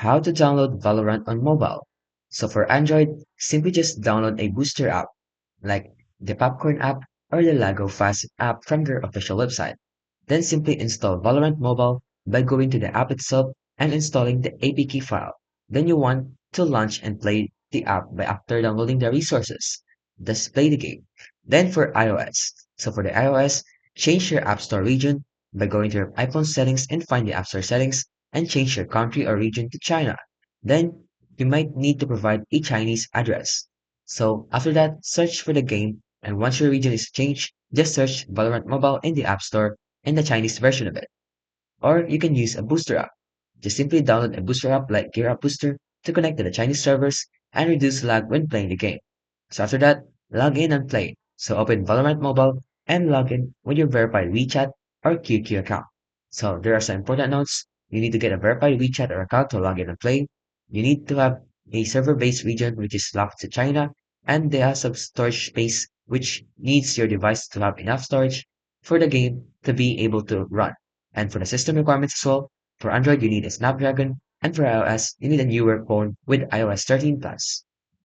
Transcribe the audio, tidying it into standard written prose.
how to download Valorant on mobile. So for Android, simply just download a booster app like the Popcorn app or the Lago Fast app from their official website. Then simply install Valorant Mobile by going to the app itself and installing the APK file. Then you want to launch and play the app by after downloading the resources. Just play the game. Then for iOS. So for the iOS, change your App Store region by going to your iPhone settings and find the App Store settings and change your country or region to China. Then you might need to provide a Chinese address. So after that, search for the game, and once your region is changed, just search Valorant Mobile in the App Store and the Chinese version of it. Or you can use a booster app. Just simply download a booster app like Gear Up Booster to connect to the Chinese servers and reduce lag when playing the game. So after that, log in and play. So open Valorant Mobile and log in with your verified WeChat or QQ account. So there are some important notes. You need to get a verified WeChat or account to log in and play. You need to have a server-based region which is locked to China, and there are some storage space which needs your device to have enough storage for the game to be able to run. And for the system requirements as well, for Android you need a Snapdragon, and for iOS you need a newer phone with iOS 13 Plus.